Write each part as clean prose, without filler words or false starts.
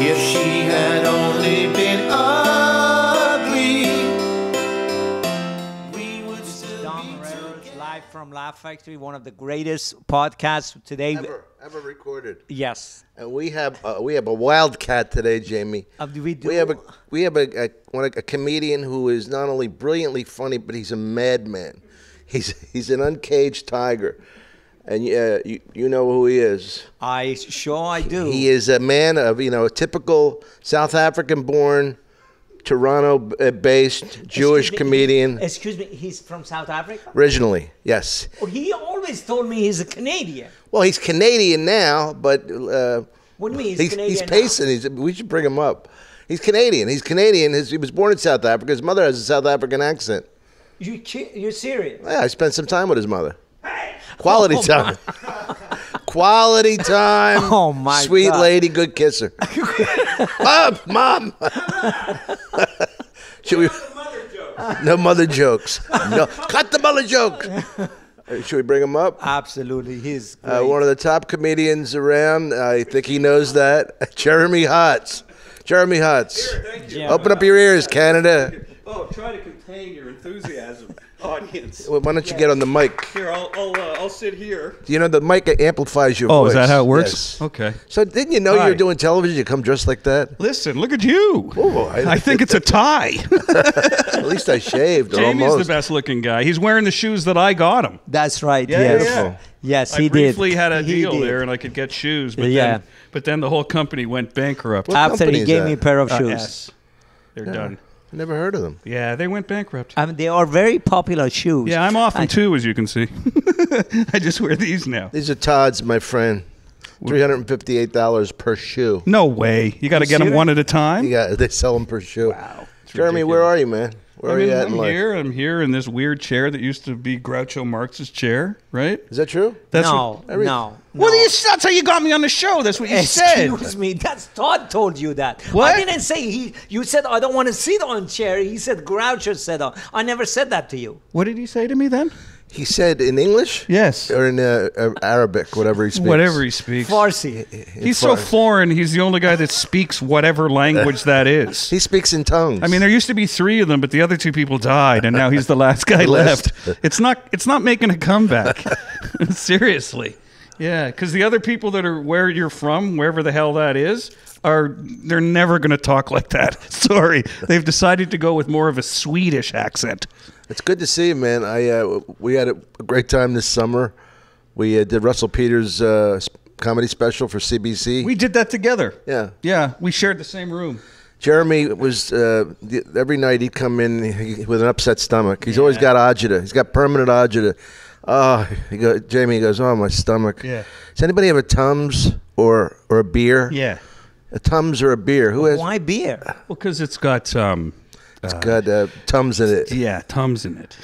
If she had only been ugly, we would still Dom be Irrera, together. live from Laugh Factory, one of the greatest podcasts today. Ever recorded. Yes. And we have a wildcat today, Jamie. We do. We have a comedian who is not only brilliantly funny, but he's a madman. He's an uncaged tiger, and you know who he is. I do. He is a man of a typical South African-born, Toronto-based Jewish comedian. Excuse me, he's from South Africa? Originally, yes. Oh, he always told me he's a Canadian. Well, he's Canadian now, but What do you mean he's Canadian he's now? pacing. We should bring him up. He's Canadian. He was born in South Africa. His mother has a South African accent. You're serious? Yeah, I spent some time with his mother. Quality time. Quality time. Oh, my Sweet God. lady, good kisser. Mom. Should we? No mother jokes. No, cut the mother jokes. Should we bring him up? Absolutely, he's great. One of the top comedians around. I think he knows that. Jeremy Hotz. Jeremy Hotz. Jeremy. Open up your ears, Canada. Oh, try to contain your enthusiasm, audience. Well, why don't you get on the mic? Here, I'll sit here. You know, the mic amplifies your voice. Oh, is that how it works? Yes. Okay. So didn't you know you Hi. were doing television? You come dressed like that? Listen, look at you. Oh, I think it's a tie. At least I shaved. Jamie's almost. the best looking guy. He's wearing the shoes that I got him. That's right. Yeah, yes. yeah. Yes, I he briefly did. had a He deal did. there, and I could get shoes. But Yeah. then the whole company went bankrupt. What After company he is gave that? me a pair of shoes. Yes. They're done. I never heard of them. Yeah, they went bankrupt. I mean, they are very popular shoes. Yeah, I'm off them too, as you can see. I just wear these now. These are Todd's, my friend. $358 per shoe. No way. You got to get them serious? one at a time? Yeah, they sell them per shoe. Wow. It's Jeremy, ridiculous. where are you, man? Where are you at in I'm life? here. I'm here in this weird chair that used to be Groucho Marx's chair, right? Is that true? That's No, what, no. Well, that's how you got me on the show. That's what you said. Excuse me, that's Todd told you that. What? I didn't say he. You said I don't want to sit on chair. He said Groucho said I never said that to you. What did he say to me then? He said in English? Yes. Or in Arabic, whatever he speaks. Whatever he speaks. Farsi. He's so foreign. He's the only guy that speaks whatever language that is. He speaks in tongues. I mean, there used to be 3 of them, but the other 2 people died, and now he's the last guy left. It's not making a comeback. Seriously. Yeah, because the other people that are where you're from, wherever the hell that is, they're never going to talk like that. Sorry. They've decided to go with more of a Swedish accent. It's good to see you, man. We had a great time this summer. We did Russell Peters' comedy special for CBC. We did that together. Yeah. Yeah, we shared the same room. Jeremy was, every night he'd come in with an upset stomach. He's always got agita. He's got permanent agita. Oh, Jamie goes, oh, my stomach. Yeah. Does anybody have a Tums or a beer? Yeah. A Tums or a beer? Who has? Why beer? Well, because it's got It's got Tums in it. yeah, Tums in it.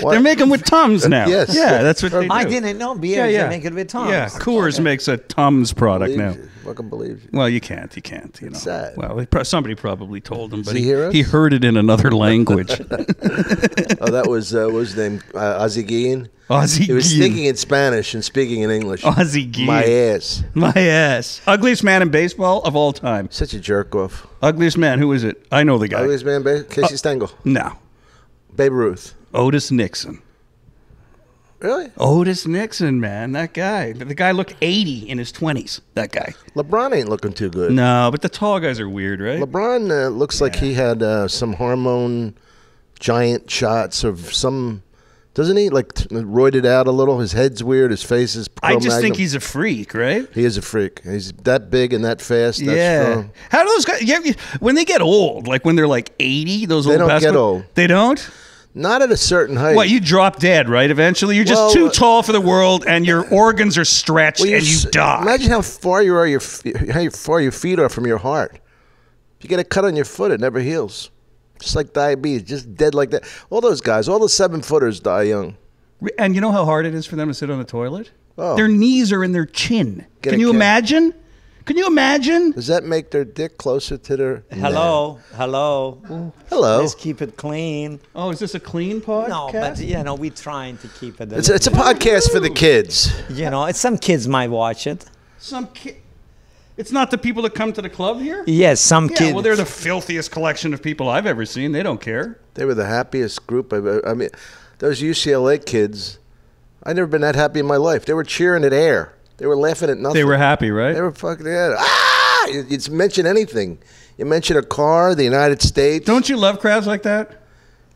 What? They're making with Tums now. Yes. Yeah, that's what they do. I didn't know beer. Yeah. They make it with Tums. Yeah, Coors makes a Tums product now. Fucking believe you. Well, you can't. You know. sad. Well, somebody probably told him, but Does he hear us? he heard it in another language. Oh, that was what was his name? Ozzie Guillen? Ozzie He was Guillen. thinking in Spanish and speaking in English. Ozzie Guillen. My ass. My ass. Ugliest man in baseball of all time. Such a jerk off. Ugliest man. Who is it? I know the guy. Ugliest man, Casey Stengel. No. Babe Ruth. Otis Nixon. Really? Otis Nixon, man. That guy. The guy looked 80 in his 20s. That guy. LeBron ain't looking too good. No, but the tall guys are weird, right? LeBron looks like he had some hormone giant shots of some. Doesn't he like roided out a little? His head's weird. His face is. I just think he's a freak, right? He is a freak. He's that big and that fast. That strong. How do those guys? When they get old, like when they're like 80, those They old don't get basketball- old. They don't. Not at a certain height. What, you drop dead, right? Eventually, you're just Well, too tall for the world, and your organs are stretched, Well, and you die. Imagine how far you are. How far your feet are from your heart. If you get a cut on your foot, it never heals. Just like diabetes, just dead like that. All those guys, all the 7-footers die young. And you know how hard it is for them to sit on the toilet? Oh. Their knees are in their chin. Get Can a you kid. imagine? Can you imagine? Does that make their dick closer to their? Hello. Hello. Let's keep it clean. Oh, is this a clean podcast? No, but we're trying to keep it. It's a podcast for the kids. Some kids might watch it. Some kid. It's not the people that come to the club here? Yes, some Yeah, kids. well, they're the filthiest collection of people I've ever seen. They don't care. They were the happiest group. I mean, those UCLA kids, I've never been that happy in my life. They were cheering at air. They were laughing at nothing. They were happy, right? They were fucking, ah! You mention anything. You mention a car, the United States. Don't you love crowds like that?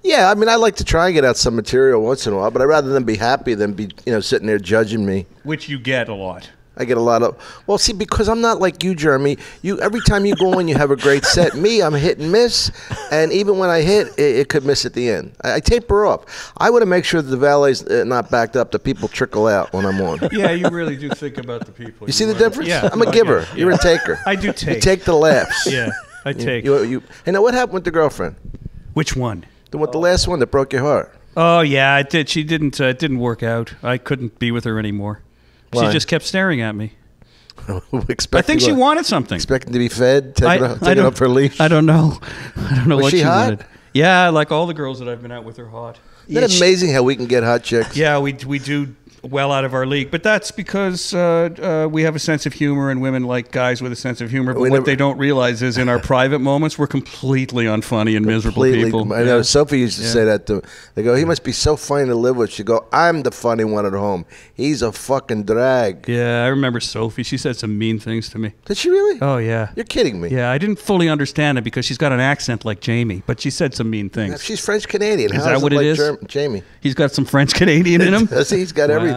Yeah, I mean, I like to try and get out some material once in a while, but I'd rather them be happy than be, sitting there judging me. Which you get a lot. I get a lot of, well, see, because I'm not like you, Jeremy. Every time you go in, you have a great set. Me, I'm hit and miss, and even when I hit, it could miss at the end. I taper off. I want to make sure that the valet's not backed up, that people trickle out when I'm on. Yeah, you really do think about the people. You see the difference? Yeah. I'm a giver. Okay. You're a taker. I do take. You take the laughs. Yeah, I take. Hey, now what happened with the girlfriend? Which one? The last one that broke your heart. Oh, yeah, it did. She didn't. It didn't work out. I couldn't be with her anymore. Why? She just kept staring at me. I Expecting think she wanted something. Expecting to be fed, taking up her leash. I don't know. I don't know Was what she she hot? wanted. Yeah, like all the girls that I've been out with are hot. Isn't it amazing how we can get hot chicks? Yeah, we do well out of our league, but that's because we have a sense of humor, and women like guys with a sense of humor. But what they don't realize is, in our private moments, we're completely unfunny and miserable people. I know. Sophie used to say that to me. They go, he must be so funny to live with. She go, I'm the funny one at home. He's a fucking drag. Yeah, I remember Sophie. She said some mean things to me. Did she really? Oh, yeah. You're kidding me. Yeah, I didn't fully understand it because she's got an accent like Jamie, but she said some mean things. She's French-Canadian. Is that what it is? Jamie. He's got some French-Canadian in him? He's got everything.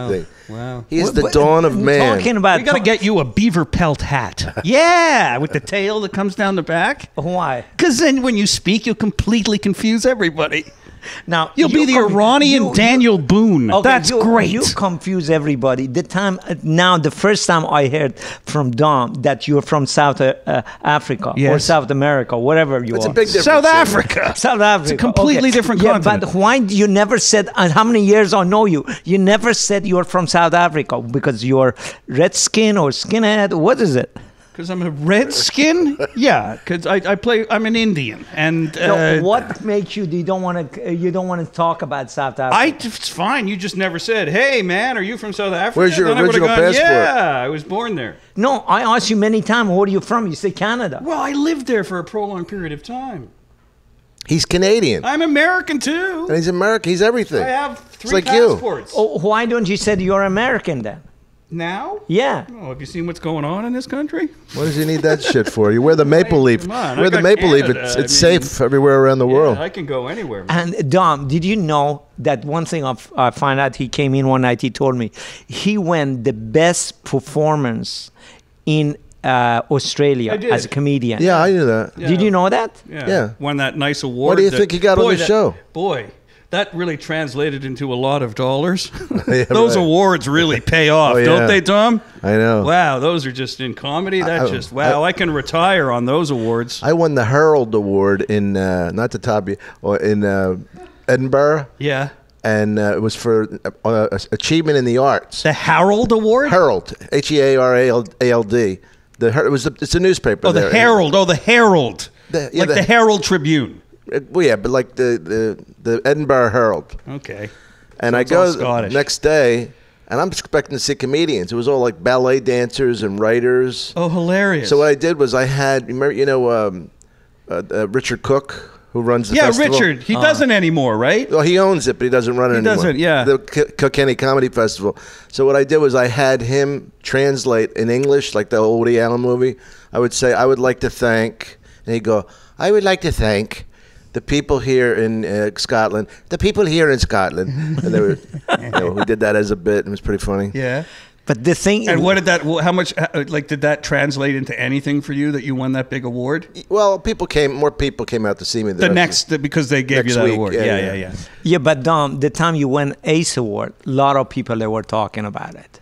Wow. He is the dawn of man. Talking about We got to get you a beaver pelt hat. Yeah, with the tail that comes down the back. why? Because then when you speak, you'll completely confuse everybody. Now You'll be the Iranian Daniel Boone. Okay, That's great. You confuse everybody. The first time I heard from Dom that you're from South Africa or Yes. South America, whatever you It's are. a big difference. South Africa. South Africa. It's a completely different continent. But why you never said, how many years I know you, you never said you're from South Africa because you're red skin or skinhead? What is it? Because I'm a redskin? Yeah, because I'm an Indian. And What makes you don't want to talk about South Africa? it's fine. You just never said, hey, man, are you from South Africa? Where's your Then I would've original gone, passport? Yeah, I was born there. No, I asked you many times, where are you from? You say Canada. Well, I lived there for a prolonged period of time. He's Canadian. I'm American, too. And he's American. He's everything. I have 3 like you. passports. Oh, why don't you say you're American then? Now? Yeah. Oh, have you seen what's going on in this country? What does he need that shit for? You wear the maple leaf. Come on, Wear I the got maple leaf. Canada. It's I mean, safe everywhere around the world. Yeah, I can go anywhere. Man. And Dom, did you know that one thing I find out? He came in one night. He told me he went the best performance in Australia I did. as a comedian. Yeah, I knew that. Yeah. Did you know that? Yeah. Won that nice award. What do you think he got on the show? Boy, that really translated into a lot of dollars. Yeah, Those right. awards really pay off, Oh, yeah. don't they, Tom? I know. Wow, those are just in comedy. I can retire on those awards. I won the Herald Award in not the top, or in Edinburgh, Yeah. and it was for achievement in the arts. The Harold Award? Herald, Hearald. It's a newspaper. Oh, the there. Herald. Oh, the Herald. The the Herald Tribune. Well, yeah, but like the Edinburgh Herald. Okay. And So I it's all go Scottish. next day, and I'm expecting to see comedians. It was all like ballet dancers and writers. Oh, hilarious. So what I did was I had, Richard Cook, who runs the festival. Richard. He doesn't anymore, right? Well, he owns it, but he doesn't run it anymore. doesn't, yeah. The Kilkenny Comedy Festival. So what I did was I had him translate in English, like the old Woody Allen movie. I would say, I would like to thank, and he'd go, I would like to thank the people here in Scotland, the people here in Scotland. And they were, we did that as a bit. It was pretty funny. Yeah. But the thing, And what did that? How much? Did that translate into anything for you that you won that big award? Well, more people came out to see me. Because they gave you Next that week, award. yeah. Yeah. yeah, but Dom, the time you won Ace Award, a lot of people they were talking about it.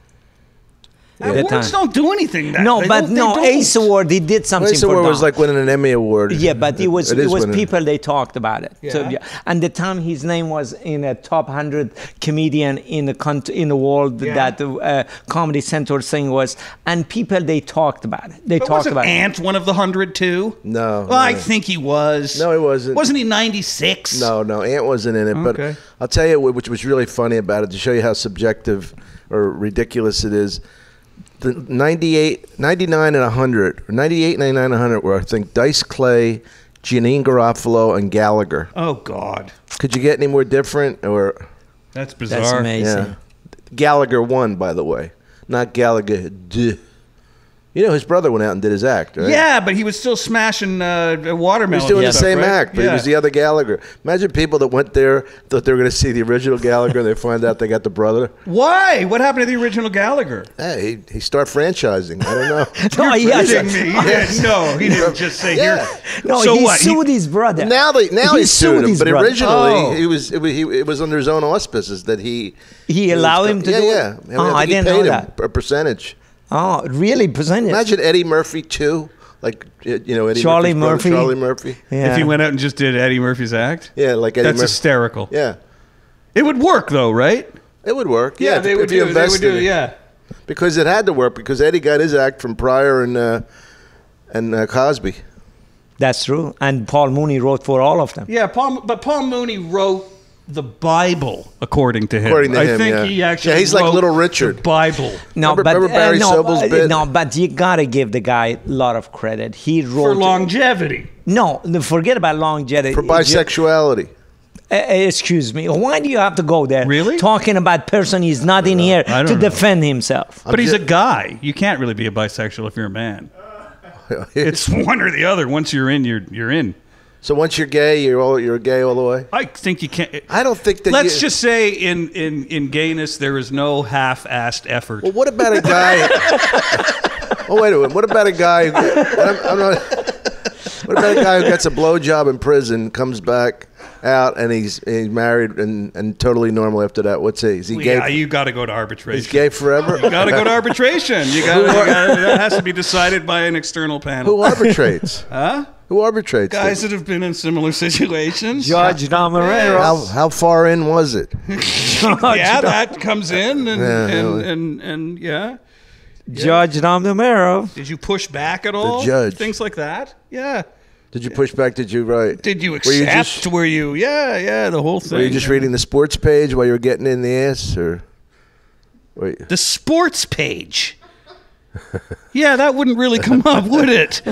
The Awards time. don't do anything. No, but Ace Award, he did something Ace for Award was Dom. like winning an Emmy Award. Yeah, but it was winning. people they talked about it. So, Yeah. and the time his name was in a top 100 comedian in the world Yeah. that Comedy Central thing was, and people they talked about it. They But talked wasn't about Ant one of the 100 too? No. Well, I no. think he was. No, he wasn't. Wasn't he 96? No, Ant wasn't in it. But Okay. I'll tell you which was really funny about it, to show you how subjective or ridiculous it is. the 98, 99, and 100, or 98, 99, 100 were, I think, Dice Clay, Janine Garofalo, and Gallagher. Oh, God. Could you get any more different? Or That's bizarre. That's amazing. yeah. Gallagher won, by the way. Not Gallagher. Duh. You know, his brother went out and did his act, right? Yeah, but he was still smashing watermelon. He was doing the stuff, same right? act, but he was the other Gallagher. Imagine people that went there, thought they were going to see the original Gallagher, and they find out they got the brother. Why? What happened to the original Gallagher? Hey, he started franchising. I don't know. No, he Kidding has, me? He didn't, no, he didn't just say Yeah. here. no, So he what? sued his brother. Now he sued him, his but brother. originally Oh. it was under his own auspices that he allowed him to do it? Yeah. Oh, I didn't know paid him that. a percentage. Oh, really? Percentage? Imagine Eddie Murphy too, like Eddie Charlie Murphy's brother, Murphy. Charlie Murphy. Yeah. If he went out and just did Eddie Murphy's act? Yeah, like Eddie That's Murphy. hysterical. Yeah, it would work though, right? it would work. Yeah, Yeah, they if would you do. They would invested do. in it. Yeah. Because it had to work because Eddie got his act from Pryor and Cosby. That's true. And Paul Mooney wrote for all of them. Yeah, but Paul Mooney wrote the Bible, according to him. According to I him, think yeah. he actually Yeah, he's like wrote Little Richard. the Bible. No, Remember Barry Sobel's bit? No, but you gotta give the guy a lot of credit. He wrote For longevity. No, forget about longevity. For bisexuality. Excuse me. Why do you have to go there? Really? Talking about person he's not in here I to don't know. defend himself. But he's a guy. You can't really be a bisexual if you're a man. It's one or the other. Once you're in, you're in. So once you're gay, you're gay all the way. I think you can't. I don't think that. Let's just say in gayness there is no half-assed effort. Well, what about a guy? Oh wait a minute. What about a guy? What about a guy who gets a blowjob in prison, comes back out, and he's married and totally normal after that? What's he? Is he gay? Yeah, you got to go to arbitration. He's gay forever. You got to go to arbitration. That has to be decided by an external panel. Who arbitrates? Huh? Who arbitrates? Guys this? that have been in similar situations. Judge Dom Irrera. How far in was it? Yeah, that comes in Yeah, and yeah. Judge Dom Irrera. Did you push back at all? judge. Things like that? Yeah. Did you push back? Did you write? Did you Were accept? Yeah, the whole thing. Were you just reading the sports page while you were getting in the ass, or? Wait. the sports page? Yeah, that wouldn't really come up, would it?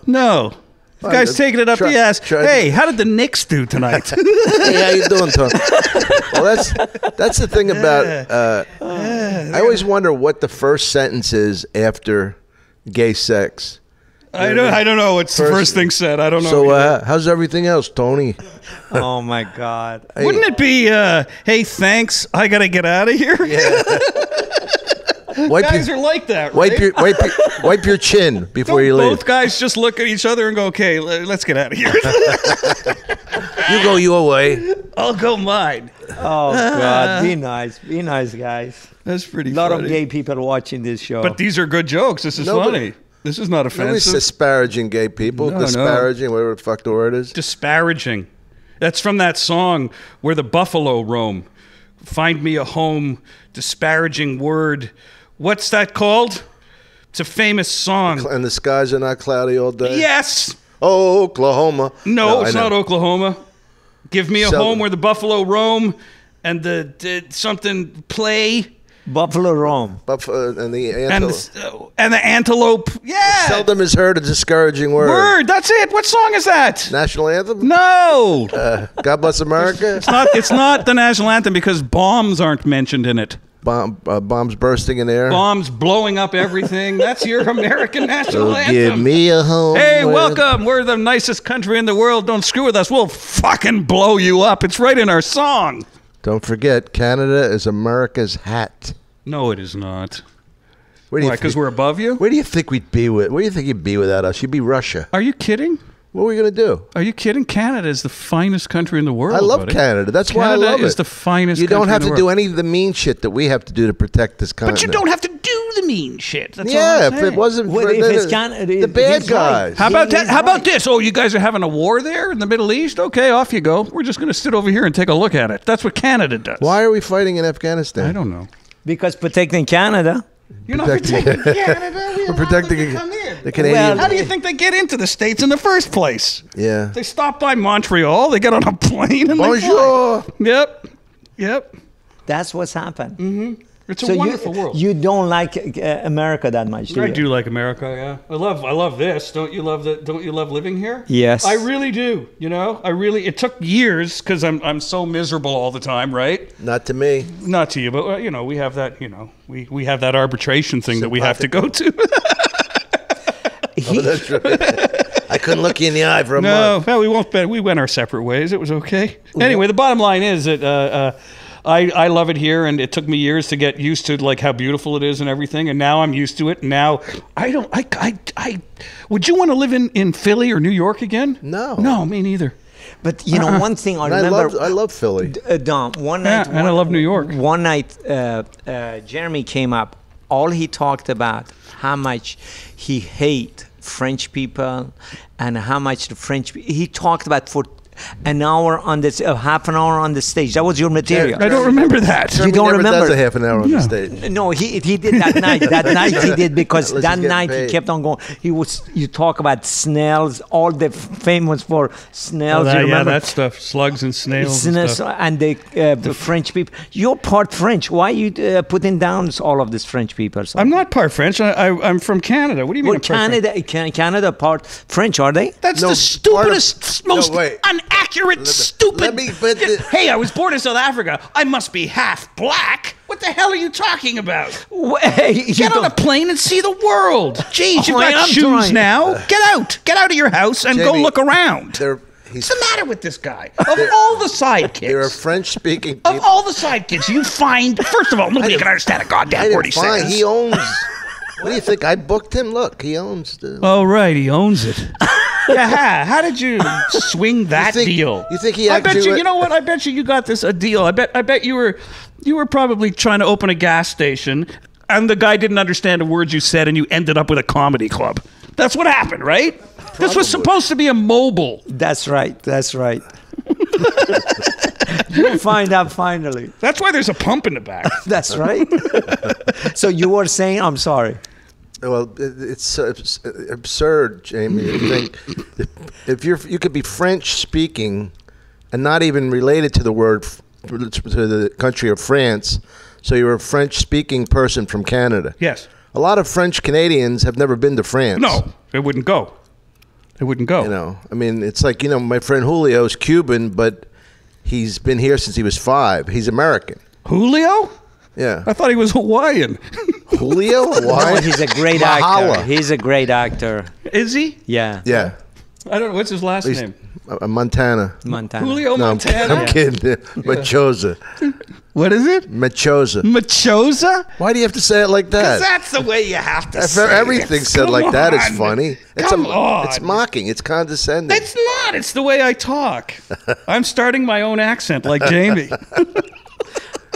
No. The guy's taking it up the ass. Hey, how did the Knicks do tonight? Hey, how you doing, Tom? Well, that's the thing about. I always wonder what the first sentence is after gay sex. I don't know. What's the first thing said? I don't know. So, how's everything else, Tony? Oh my God. Wouldn't it be, hey, thanks, I got to get out of here? Guys are like that, right? Wipe your chin before you leave. Both guys just look at each other and go, okay, let's get out of here. You go your way. I'll go mine. Oh God. Be nice. Be nice, guys. That's pretty A lot funny. of gay people watching this show. But these are good jokes. This is funny. This is not Nobody's offensive. disparaging gay people. No, disparaging, whatever the fuck the word is. Disparaging. That's from that song Where the Buffalo Roam. Find me a home, disparaging word. What's that called? It's a famous song. And the skies are not cloudy all day. Yes. Oh, Oklahoma. No, I it's know. not Oklahoma. Give me a Seldom. home where the buffalo roam and the something play Buffalo Rome. And the and the antelope. Yeah. seldom is heard a discouraging word. Word. That's it. What song is that? National anthem? No. God Bless America? It's not the national anthem because bombs aren't mentioned in it. Bombs bursting in the air? Bombs blowing up everything. That's your American national So anthem. give me a home. Hey, where- welcome. We're the nicest country in the world. Don't screw with us. We'll fucking blow you up. It's right in our song. Don't forget, Canada is America's hat. No, it is not. Where do you Why, because think- we're above you? Where do you think we'd be with? Where do you think you'd be without us? You'd be Russia. Are you kidding? What are we gonna do? Are you kidding? Canada is the finest country in the world. I love buddy. Canada. That's why I Canada love it. is the finest. You don't country have in to the do world. any of the mean shit that we have to do to protect this continent. But you don't have to do the mean shit. That's all Yeah, I'm if saying. it wasn't Well, for if it's the Canada, the bad he's right. guys. How about that? He's How about right. this? Oh, you guys are having a war there in the Middle East? Okay, off you go. We're just going to sit over here and take a look at it. That's what Canada does. Why are we fighting in Afghanistan? I don't know. Because protecting Canada. You're not Protecting- protecting Canada. We're protecting Come in. the Canadian. How do you think they get into the States in the first place? Yeah. They stop by Montreal. They get on a plane and they fly. Bonjour. Yep. That's what's happened. It's a wonderful world. You don't like America that much, do I you? do like America. Yeah, I love this. Don't you love that? Don't you love living here? Yes, I really do. You know, it took years because I'm so miserable all the time, right? Not to me. Not to you, but you know, we have that. You know, we have that arbitration thing that we have to go to. Oh, that's right. I couldn't look you in the eye for a month. No, we won't. We went our separate ways. It was okay. Anyway, the bottom line is that I love it here, and it took me years to get used to like how beautiful it is and everything. And now I'm used to it. And now I don't. I would you want to live in Philly or New York again? No, me neither. But you know, one thing I remember. I love Philly. Dom, one night, and I love New York. One night, Jeremy came up. All he talked about how much he hate French people and how much the French. He talked about for an hour on this, half an hour on the stage. That was your material. I don't remember that. You don't remember? Does a half an hour on the stage. No, he did that night. That night he did because that night he kept on going. You talk about snails, all the famous for snails. You remember? Yeah, that stuff, slugs and snails and stuff. And the French people. You're part French. Why are you putting down all of these French people? I'm not part French. I'm from Canada. What do you mean? Canada part French, are they? That's the stupidest, most inaccurate, stupid. Hey, I was born in South Africa. I must be half black. What the hell are you talking about? Get on a plane and see the world. Jeez, you've got shoes now. Get out. Get out of your house and go look around. What's the matter with this guy? Of all the sidekicks. There are French-speaking people. Of all the sidekicks, you find, first of all, nobody can understand a goddamn word he says. He owns. What do you think? I booked him. Look, he owns. Oh, right. He owns it. Yeah, how did you swing that deal? You think he I bet you. You know what? I bet you got this a deal. I bet you were probably trying to open a gas station, and the guy didn't understand a word you said, and you ended up with a comedy club. That's what happened, right? Probably. This was supposed to be a mobile. That's right. You'll find out finally. That's why there's a pump in the back. That's right. So you were saying, I'm sorry. Well, it's absurd, Jamie. You think if you could be French speaking and not even related to the word to the country of France, so you're a French speaking person from Canada. Yes. A lot of French Canadians have never been to France. No, they wouldn't go. They wouldn't go. You know, I mean, it's like, you know, my friend Julio's Cuban, but he's been here since he was 5. He's American. Julio? Yeah. I thought he was Hawaiian. Julio? Why? No, he's a great actor. He's a great actor. Is he? Yeah. Yeah. I don't know. What's his last name? Montana. Julio No, Montana? I'm kidding. Machosa. What is it? Machosa. Machosa? Why do you have to say it like that? Because that's the way you have to say it. Everything said like that is funny. Come on. It's mocking. It's condescending. It's not. It's the way I talk. I'm starting my own accent like Jamie.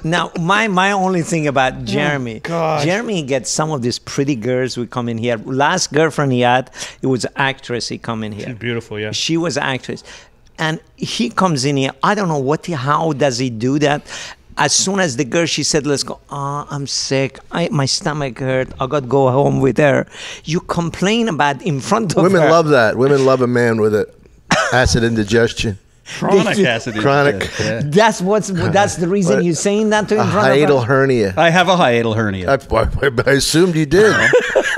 Now, my only thing about Jeremy, God. Jeremy gets some of these pretty girls who come in here. Last girlfriend he had, it was an actress. He come in here. She's beautiful, yeah. She was an actress. And he comes in here. I don't know how does he do that? As soon as the girl, she said, let's go. I'm sick. My stomach hurt. I got to go home with her. You complain about in front of Women her. love that. Women love a man with acid indigestion. Chronic acid. Chronic. Yeah. That's the reason you're saying that to in front of hiatal her? hernia. I have a hiatal hernia. I assumed you did.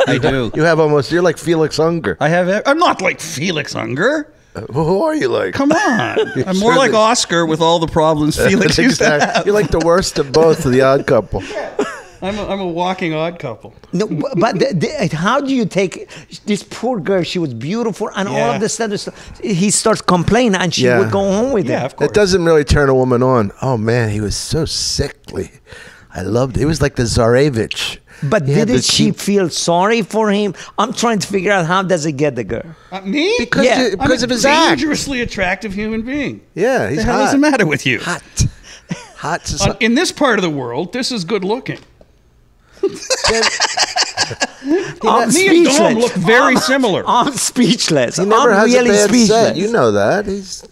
I do. You have you're like Felix Unger. I'm not like Felix Unger. Who are you like? Come on. I'm more like Oscar with all the problems Felix used to have. You're like the worst of both of the odd couple. I'm a walking odd couple. No, but how do you take this poor girl? She was beautiful, and all of this other stuff. He starts complaining, and she would go home with him. Of course. It doesn't really turn a woman on. Oh man, he was so sickly. I loved it. He was like the Tsarevich. But didn't she feel sorry for him? I'm trying to figure out how does he get the girl? Me? Because of his act. Dangerously attractive human being. Yeah, he's the hell hot. is the matter with you? Hot. In this part of the world, this is good looking. Me and Dom look very similar. I'm speechless. He never has really a bad speechless. set. You know that. He's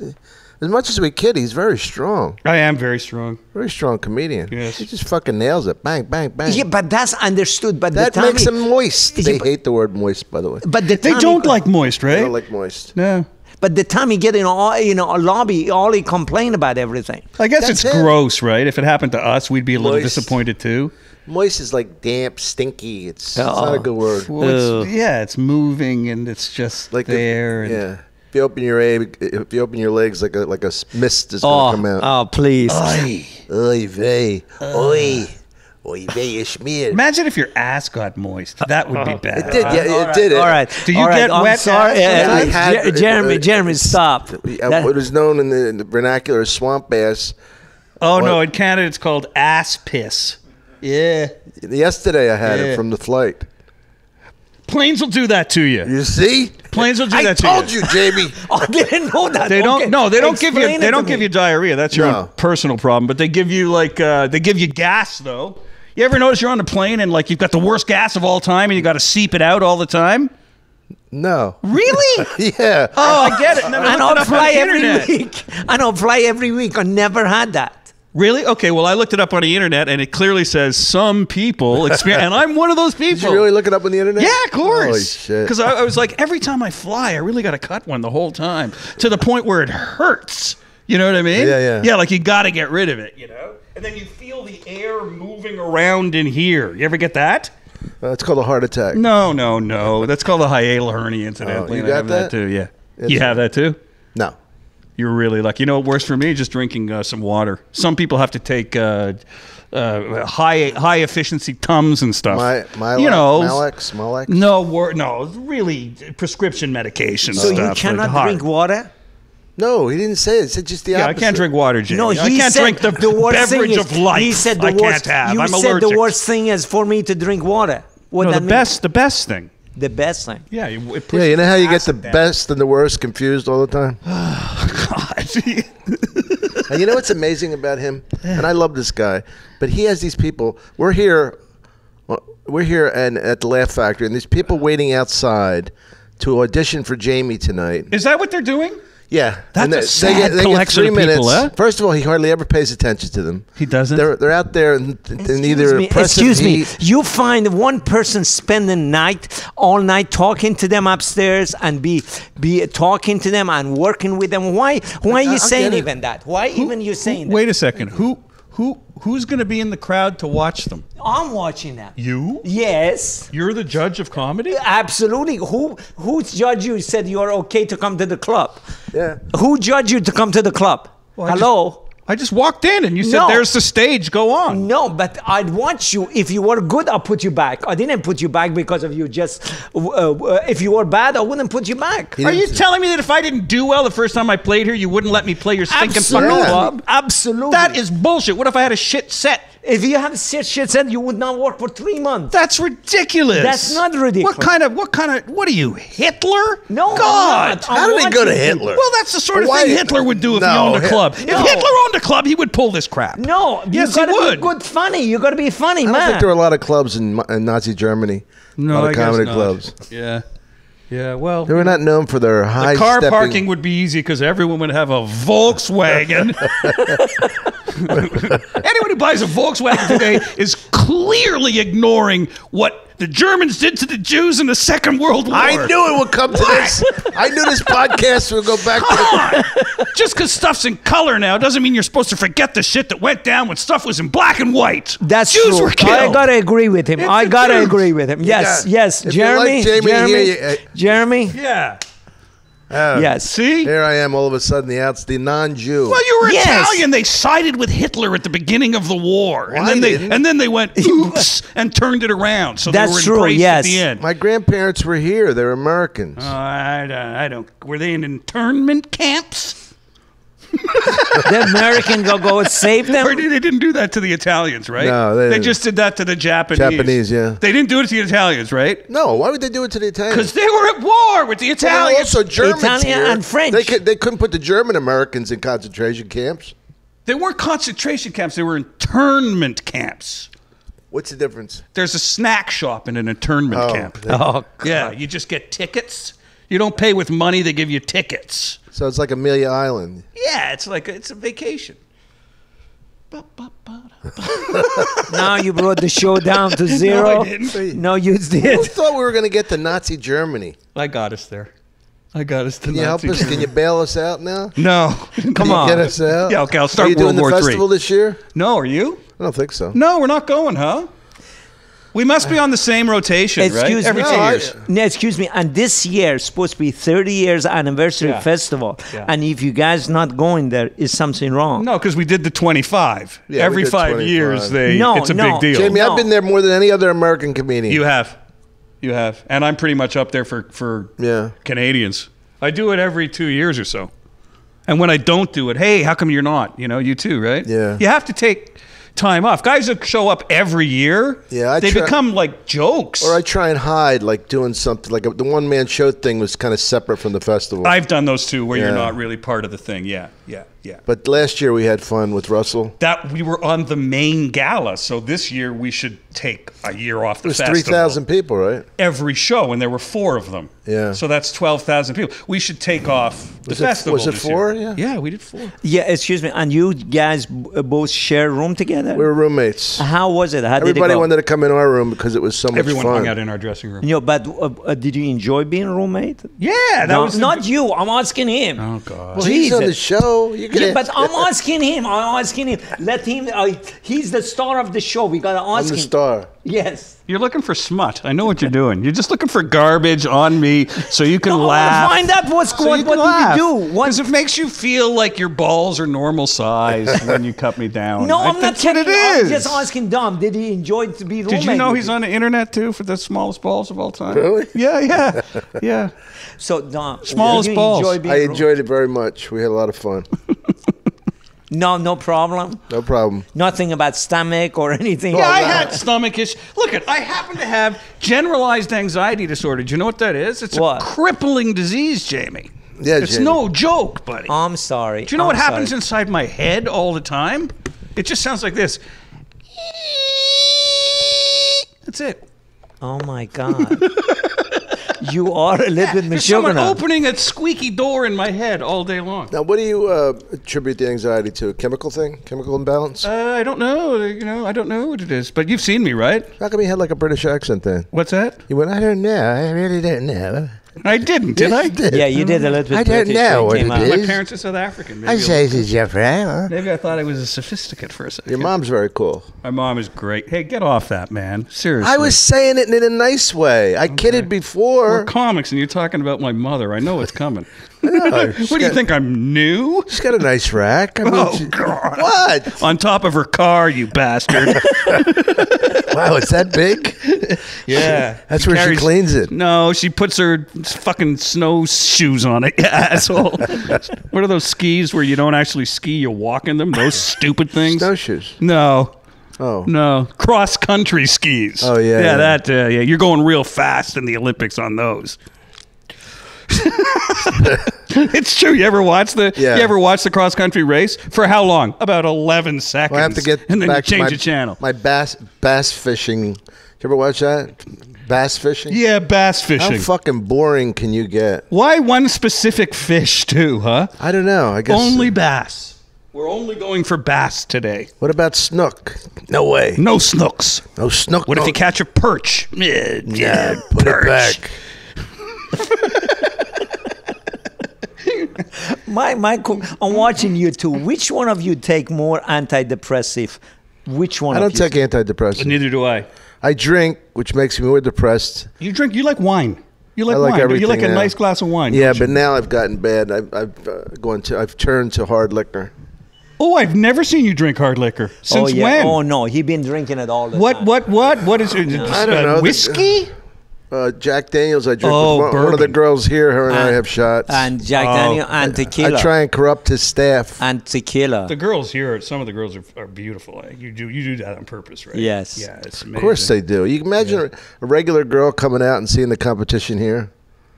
as much as we kid, he's very strong. I am very strong. Very strong comedian. Yes. He just fucking nails it. Bang, bang, bang. Yeah, but that's understood. But that makes him moist. They hate the word moist, by the way. But they don't like moist, right? They don't like moist. No. But the time he get in a lobby, all he complain about everything. I guess it's gross, right? If it happened to us, we'd be a little Moist. disappointed too. Moist is like damp, stinky. It's not a good word. Well, it's moving and it's just Like there. yeah. If you open your legs, like a mist is gonna come out. Oh, please. Oy vey, oy vey, schmear. Imagine if your ass got moist. That would be bad. It did, yeah, it did. All right. Do you get I'm wet sorry. ass? Jeremy, stop. What is known in the vernacular as swamp ass. Oh, no. In Canada, it's called ass piss. Yeah. Yesterday I had it from the flight. Planes will do that to you. You see? Planes will do that to you. I told you, Jamie. I didn't know that. They don't. Okay. No, they don't give you. Explain They it don't to give me. you diarrhea. That's your own personal problem. But they give you they give you gas though. You ever notice you're on a plane and like you've got the worst gas of all time and you got to seep it out all the time? No. Really? Yeah. Oh, I get it. And then I don't looked it up on fly the every internet. week. I don't fly every week. I never had that. Really? Okay. Well, I looked it up on the internet and it clearly says some people experience, and I'm one of those people. Did you really look it up on the internet? Yeah, of course. Holy shit. Because I was like, every time I fly, I really got to cut one the whole time to the point where it hurts. You know what I mean? Yeah. Yeah, like you got to get rid of it, you know? And then you feel the air moving around in here. You ever get that? It's called a heart attack. No. That's called a hiatal hernia, incidentally. you and I got have that too, yeah. It's- You have that too? No. You're really lucky. You know what works for me? Just drinking some water. Some people have to take high efficiency Tums and stuff. Malex? No, really prescription medication So stuff. you cannot like drink water? No, he didn't say it. He said just the Yeah, opposite. I can't drink water, Jamie. No, I he can't said drink the worst thing beverage is, of life. He said the I worst. can't have. You I'm said allergic. the worst thing is for me to drink water. What No, that the mean? best thing. The best thing. Yeah, it Yeah, puts you know how you get the acid down. best and the worst confused all the time? God. And you know what's amazing about him? And I love this guy, but he has these people. We're here and at the Laugh Factory, and these people waiting outside to audition for Jamie tonight. Is that what they're doing? Yeah, That's and a sad they collection 3 of people, minutes. huh? First of all, he hardly ever pays attention to them. He doesn't? They're out there in either oppressive Excuse me. heat. You find one person spending all night talking to them upstairs and be talking to them and working with them. Why are you saying get it. even that? Why even you saying that? Wait a second. Who's going to be in the crowd to watch them? I'm watching that. You? Yes. You're the judge of comedy? Absolutely. Who judged you? Said you're okay to come to the club? Yeah. Who judged you to come to the club? Well, Hello. I just walked in and you said, No. there's the stage, go on. No, but I'd want you. If you were good, I'll put you back. I didn't put you back because of you. Just if you were bad, I wouldn't put you back. Are you telling me that if I didn't do well the first time I played here, you wouldn't let me play your stinking fucking Absolutely. club? Absolutely. That is bullshit. What if I had a shit set? If you have shit said, you would not work for 3 months. That's ridiculous. That's not ridiculous. What are you, Hitler? No, I'm God. not. How did he go to Hitler? Well, that's the sort of Why- thing Hitler would do if he No, owned a club. no. If Hitler owned a club, he would pull this crap. No, Yes, you he gotta would. be good, funny. You gotta be funny, I don't man. think there were a lot of clubs in Nazi Germany. a lot of comedy clubs. Yeah. Yeah, well. They were not known for their high The car stepping. parking would be easy because everyone would have a Volkswagen. Anyone who buys a Volkswagen today is clearly ignoring what the Germans did to the Jews in the Second World War. I knew it would come to this. I knew this podcast would go back to the... Just because stuff's in color now doesn't mean you're supposed to forget the shit that went down when stuff was in black and white. That's Jews true. were killed. I gotta agree with him. It's I the gotta truth. agree with him. Yes, got- yes. if you like Jamie, Jeremy. Yeah. Yes. See? Here I am all of a sudden, the non-Jew. Well, you were Yes. Italian. They sided with Hitler at the beginning of the war, Why didn't? and then they went oops and turned it around. So That's they were true, embraced yes. at the end. My grandparents were here. They're Americans. I don't. Were they in internment camps? The American go save them. Or they didn't do that to the Italians, right? No, they didn't. just did that to the Japanese. Japanese, yeah. They didn't do it to the Italians, right? No, why would they do it to the Italians? Because they were at war with the Well, Italians. also Germans Italian here. and French. They couldn't put the German Americans in concentration camps. They weren't concentration camps. They were internment camps. What's the difference? There's a snack shop in an internment camp. Oh, Yeah, you just get tickets. You don't pay with money. They give you tickets. So it's like Amelia Island. Yeah, it's a vacation. now you brought the show down to zero. No, I didn't. No, you Who did. thought we were going to get to Nazi Germany? I got us there. I got us to Can you help us? Can you bail us out now? No. Come Can you on. get us out? Yeah, okay, I'll Are start you doing World War the III. festival this year? No, are you? I don't think so. No, we're not going, huh? We must be on the same rotation, right? Excuse Every me. 2 years. No, excuse me. And this year is supposed to be 30 years anniversary festival. Yeah. And if you guys not going there, is something wrong? No, because we did the 25. Yeah, we Every did 5 25. years, No, it's a no. big deal. Jamie, No. I've been there more than any other American comedian. You have. And I'm pretty much up there for Yeah. Canadians. I do it every 2 years or so. And when I don't do it, hey, how come you're not? You know, you too, right? Yeah. You have to take time off. Guys that show up every year, Yeah, I they try- become like jokes. Or I try and hide, like doing something like the one-man show thing was kind of separate from the festival. I've done those too, where you're Yeah. not really part of the thing. Yeah. But last year we had fun with Russell. That we were on the main gala, so this year we should take a year off It the was festival. 3,000 people, right? Every show, and there were 4 of them. Yeah. So that's 12,000 people. We should take off the Was it- festival. was it this 4? year. Yeah. Yeah, we did 4. Yeah, excuse me. And you guys both share a room together? We were roommates. How was it? How did Everybody it go? wanted to come in our room because it was so much Everyone fun. hung out in our dressing room. No, but did you enjoy being a roommate? Yeah, that No, was not you. I'm asking him. Oh God. Well, he's on the Jesus. show. You can Yeah, but I'm asking him. I'm asking him. Let him. He's the star of the show. We gotta I'm ask the him. star. Yes. You're looking for smut. I know what you're doing. You're just looking for garbage on me so you can No, I laugh. wanna find out what you can laugh. do you do? What? Because it makes you feel like your balls are normal size when you cut me down. No, I'm not That's what checking. it I'm is. just asking Dom. Did he enjoy to be roommate? Did you know with he's you? on the internet too for the smallest balls of all time? Really? Yeah. So Dom, Smallest did you balls. enjoy being I room- enjoyed it very much. We had a lot of fun. No problem. No problem. Nothing about stomach or anything. Yeah, I had stomach issues. Look, I happen to have generalized anxiety disorder. Do you know what that is? It's What? a crippling disease, Jamie. Yeah, It's Jamie. no joke, buddy. I'm sorry. Do you know what I'm happens sorry. inside my head all the time? It just sounds like this. That's it. Oh my God. You are a little bit There's someone misogynist. opening a squeaky door in my head all day long. Now, what do you attribute the anxiety to? A chemical thing? Chemical imbalance? I don't know. I don't know what it is. But you've seen me, right? How come you had like a British accent then? What's that? You went, I don't know. I really don't know. I didn't, did I? Yes, you did. Yeah, you did a little bit. I don't British know when what you came it out. is. My parents are South African. I say to Jeffrey. Huh? Maybe I thought I was a sophisticate for a second. Your mom's very cool. My mom is great. Hey, get off that, man. Seriously. I was saying it in a nice way. I kidded before. We're comics, and you're talking about my mother. I know it's coming. No, What do you think? I'm new? She's got a nice rack. I mean, Oh, she- God. What? On top of her car, you bastard. Wow, it's that big? Yeah. That's where she cleans it. No, she puts her fucking snow shoes on it, you asshole. What are those skis where you don't actually ski, you walk in them? Those stupid things? Snowshoes. No. Oh. No. Cross country skis. Oh, yeah, yeah. Yeah, you're going real fast in the Olympics on those. It's true. You ever watch the Yeah. You ever watch the cross country race? For how long? About 11 seconds. Well, I have to get and then back you change to the channel. my bass fishing. You ever watch that? Bass fishing? Yeah, bass How fishing. fucking boring can you get? Why one specific fish too, huh? I don't know. I guess Only bass. We're only going for bass today. What about snook? No way. No snooks. No snook. What if no. you catch a perch? Yeah, put perch. it back. I'm watching you two. Which one of you take more antidepressive? Which one? I of don't you? take antidepressants. Neither do I. I drink, which makes me more depressed. You drink. You like wine. You like I like wine. You everything like a now. nice glass of wine. Yeah, don't you? but now I've gotten bad. I've turned to hard liquor. Oh, I've never seen you drink hard liquor. Since oh, yeah. when? Oh no, he been drinking it all the time. What is it? I don't know. Whiskey? Jack Daniels, I drink Oh, with one of the bourbon. girls here. Her and I have shots. And Jack Daniel and tequila. I try and corrupt his staff. and tequila. The girls here, some of the girls are beautiful. You do that on purpose, right? Yes. Yeah, it's amazing. Of course they do. You can imagine a regular girl coming out and seeing the competition here.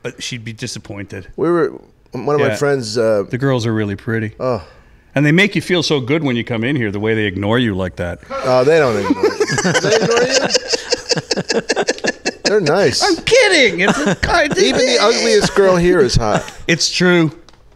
But she'd be disappointed. One of my Yeah. friends. The girls are really pretty. Oh, And they make you feel so good when you come in here, the way they ignore you like that. they don't ignore you. They ignore you? They're nice. I'm kidding. It's Even the ugliest girl here is hot. It's true.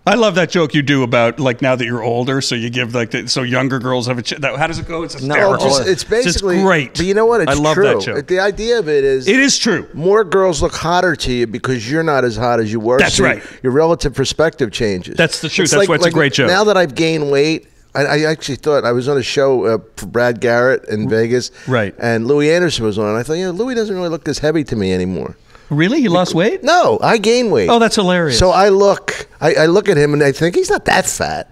I love that joke you do about like now that you're older, so you give so younger girls have a. How does it go? It's hysterical. It's basically great. But you know what? It's I love true. that joke. The idea of it is It is true. more girls look hotter to you because you're not as hot as you were. That's so right. Your relative perspective changes. That's the truth. It's That's why it's a great joke. Now that I've gained weight, I actually thought I was on a show for Brad Garrett in Vegas, Right. And Louis Anderson was on. And I thought, Louis doesn't really look this heavy to me anymore. Really? He lost weight? No, I gained weight. Oh, that's hilarious. So I look at him and I think he's not that fat.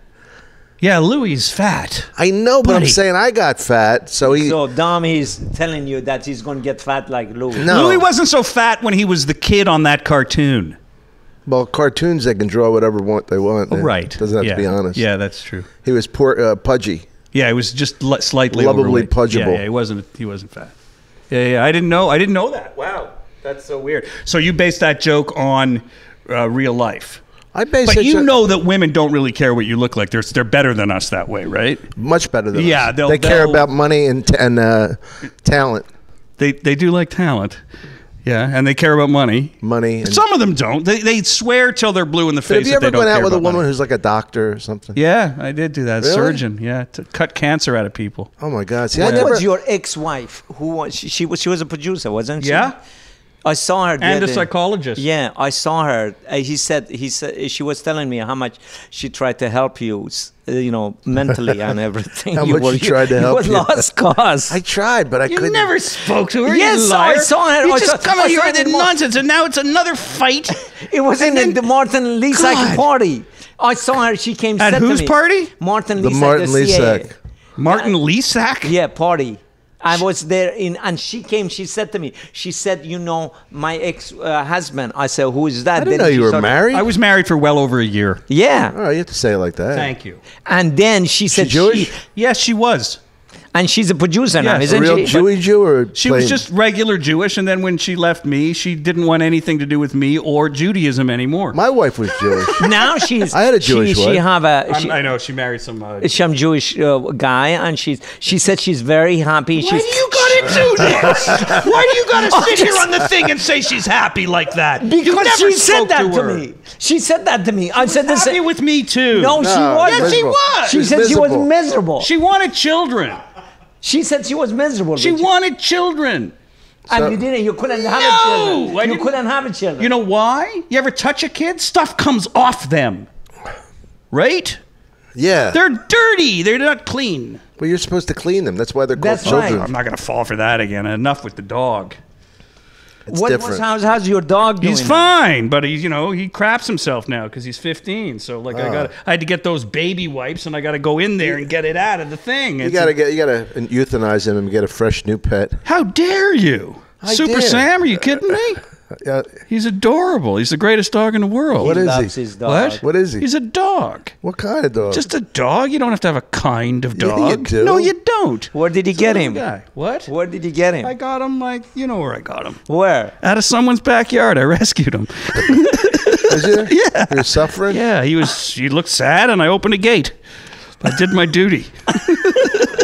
Yeah, Louis is fat. I know, but I'm Buddy. saying I got fat. So Dom, he's telling you that he's going to get fat like Louis. No. Louis wasn't so fat when he was the kid on that cartoon. Well, cartoons, they can draw whatever they want. Oh, right. It doesn't have to be honest. Yeah, that's true. He was pudgy. Yeah, it was just slightly Lovably overweight. pudgeable. Yeah, he wasn't fat. Yeah, I didn't know that. Wow, that's so weird. So you based that joke on real life. But you know that women don't really care what you look like. They're better than us that way, right? Much better than Yeah, us. they'll- They care they'll- about money and talent. They do like talent. Yeah, and they care about money. Money. And, Some of them don't. They swear till they're blue in the but face have you that ever they don't gone out care with a about woman money. who's like a doctor or something? Yeah, I did do that. Really? Surgeon, yeah, to cut cancer out of people. Oh my God! See, What I never. was your ex-wife? Who was she was a producer, wasn't she? Yeah. I saw her. the And a other- psychologist. Yeah, I saw her. He said she was telling me how much she tried to help you, mentally and everything. How much she tried to help you. you. were lost cause. I tried, but I You couldn't. never spoke to her. Yes, you liar. I saw her. You I just saw- come I out here saw with her the more- nonsense, and now it's another fight. It was in then- the Martin Lisak God. party. I saw her. She came At said to whose me- party? Martin The Lisak. Martin CIA. Lisak. Martin Lisak? Yeah, party. I was there and she came. She said to me, she said, my ex-husband. I said, who is that? I didn't Then know she you were started- married. I was married for well over a year. Yeah. Oh, you have to say it like that. Thank you. And then she said, Jewish? Yes, she was. and she's a producer now, Yes. A isn't real she? Jewy Jew or She plain? was just regular Jewish, and then when she left me, she didn't want anything to do with me or Judaism anymore. My wife was Jewish. Now she's. I had a Jewish She wife. have I know she married some. some Jewish guy, and she said she's very happy. Why do you gotta do this? Why do you gotta sit here on the thing and say she's happy like that? You Because never she said spoke that to her. me. She said that to me. I said this. Happy with me too. No, she No, wasn't. Yes, she miserable. was. She She's said she was miserable. miserable. She wanted children. She said she was miserable. She Richard. wanted children. And you didn't. You couldn't have a No, children. I You didn't- couldn't have a children. You know why? You ever touch a kid? Stuff comes off them. Right? Yeah. They're dirty. They're not clean. Well, you're supposed to clean them. That's why they're called That's right. children. I'm not going to fall for that again. Enough with the dog. It's What different. was how's your dog doing? He's now? fine, but he craps himself now because he's 15. So Oh. I had to get those baby wipes and I got to go in there and get it out of the thing. You gotta euthanize him and get a fresh new pet. How dare you? I Super dare. Sam, are you kidding me? He's adorable. He's the greatest dog in the world. What He is loves he? his dog. What? What is he? He's a dog. What kind of dog? Just a dog. You don't have to have a kind of Yeah, you dog. do. No, you don't. Where did he He's a get little him? guy. What? Where did you get him? I got him you know where I got him. Where? Out of someone's backyard. I rescued him. Is he? Yeah. You're suffering? Yeah, he looked sad and I opened a gate. I did my duty.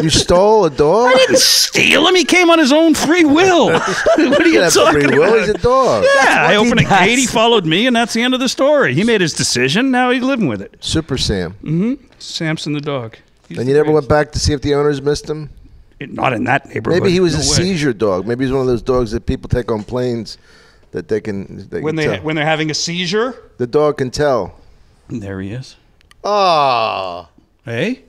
You stole a dog? I didn't steal him. He came on his own free will. What are He you have talking free will. about? He's a dog. Yeah, I what he opened a does. gate. He followed me, and that's the end of the story. He made his decision. Now he's living with it. Super Sam. Samson the dog. He's And the you never went greatest. back to see if the owners missed him? Not in that neighborhood. Maybe he was No a way. seizure dog. Maybe he's one of those dogs that people take on planes that they can When tell. they're having a seizure. The dog can tell. And there he is. Oh. Hey,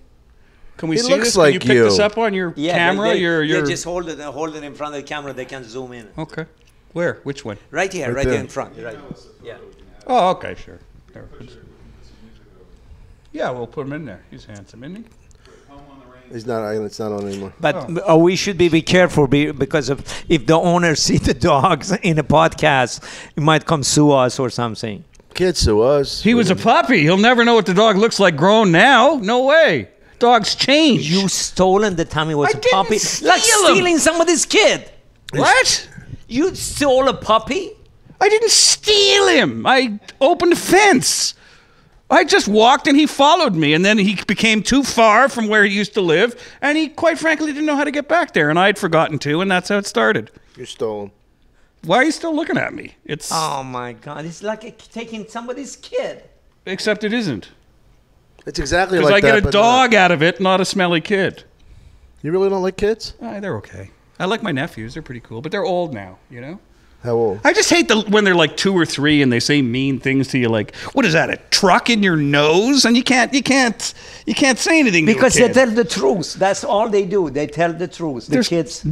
can we He see looks this? like Can you pick this you. up on your Yeah, camera? They your just hold it in front of the camera. They can zoom in. okay. Where? Which one? Right here, Right right there there. in front. Right. Yeah. Oh, okay, sure. There it is. Yeah, we'll put him in there. He's handsome, isn't he? It's not on anymore. But we should be careful because if the owner see the dogs in a podcast, it might come sue us or something. Kids sue us. He was a puppy. He'll never know what the dog looks like grown now. No way. Dogs change. You stolen the time he was I a didn't puppy, steal like him. stealing somebody's kid. What? You stole a puppy? I didn't steal him. I opened a fence. I just walked and he followed me, and then he became too far from where he used to live, and he quite frankly didn't know how to get back there, and I had forgotten to, and that's how it started. You're stolen. Why are you still looking at me? It's Oh my God! It's like taking somebody's kid. except it isn't. It's exactly Because like I that. get a but dog out of it, not a smelly kid. You really don't like kids? They're okay. I like my nephews. They're pretty cool, but they're old now, you know? How old? I just hate when they're like 2 or 3 and they say mean things to you. Like, what is that? A truck in your nose? And you can't say anything Because to a they kid. tell the truth. That's all they do. They tell the truth. The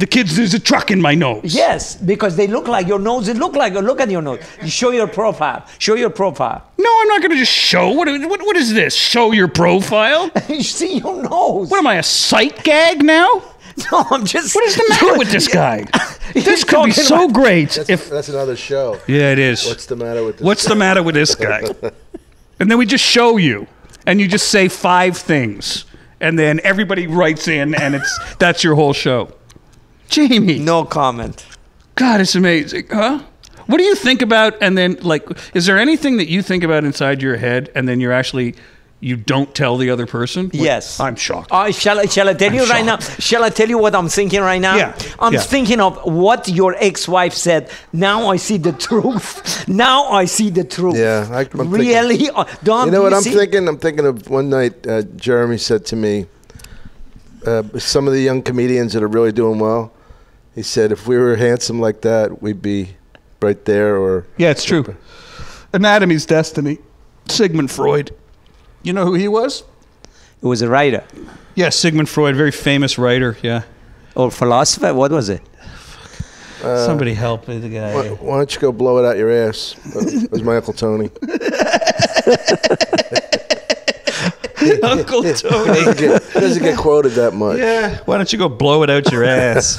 kids. There's a truck in my nose. Yes, because they look like your nose. They look like. Look at your nose. You show your profile. Show your profile. No, I'm not going to just show. What is this? Show your profile? You see your nose. What am I, a sight gag now? No, I'm just. What is the matter with this guy? This could be talking so about- great. That's another show. Yeah, it is. What's the matter with this? What's the matter with this guy? And then we just show you, and you just say 5 things, and then everybody writes in, and that's your whole show. Jamie, No comment. God, it's amazing, huh? What do you think about? And then, like, is there anything that you think about inside your head, and then you don't tell the other person? Yes. I'm shocked. Shall I tell you right now? Shall I tell you what I'm thinking right now? Yeah, I'm yeah. thinking of what your ex-wife said. Now I see the truth. Now I see the truth. Yeah, I'm really. Dom, You know what do I'm see? thinking? I'm thinking of one night. Jeremy said to me, some of the young comedians that are really doing well. He said, if we were handsome like that, we'd be right there. Or Yeah, it's true. Anatomy's Destiny. Sigmund Freud. You know who he was? It was a writer Yeah, Sigmund Freud, very famous writer. Yeah. or philosopher. What was it? Somebody help me, the guy. why don't you go blow it out your ass? It was my Uncle Tony. Uncle Tony. He doesn't get quoted that much. Yeah. Why don't you go blow it out your ass?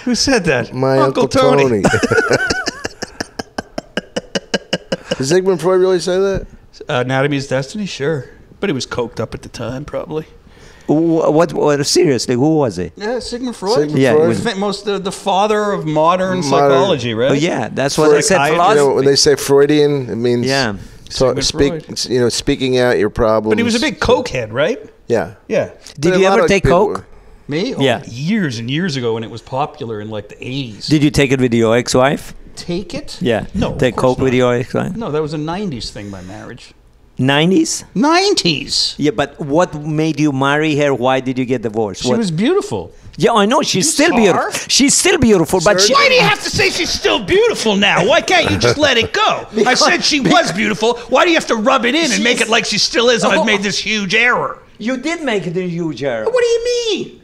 Who said that? My Uncle Tony. Did Sigmund Freud really say that? Anatomy's Destiny, sure. But he was coked up at the time, probably. What seriously, who was it? Yeah, Sigmund Freud. Sigmund Yeah, it Freud. was- The father of modern psychology, right? Oh yeah, that's what I said. Freud. You Philosophy. know, when they say Freudian, it means Yeah. Sigmund Freud. speaking out your problems. But he was a big cokehead, right? Yeah. Yeah. Did But you a lot ever of take people- coke? Me? Oh, Yeah. Years and years ago when it was popular in like the 80s. Did you take it with your ex-wife? Take it? Yeah. No. of Take course coke with not. your ex-wife. No, that was a 90s thing by marriage. 90s. 90s? Yeah, but what made you marry her? Why did you get divorced? She What- was beautiful. Yeah, I know she's You still saw beautiful. her? She's still beautiful, but she. Why do you have to say she's still beautiful now? Why can't you just let it go? I said she was beautiful. Why do you have to rub it in and make it like she still is? I've made this huge error. You did make it a huge error. What do you mean?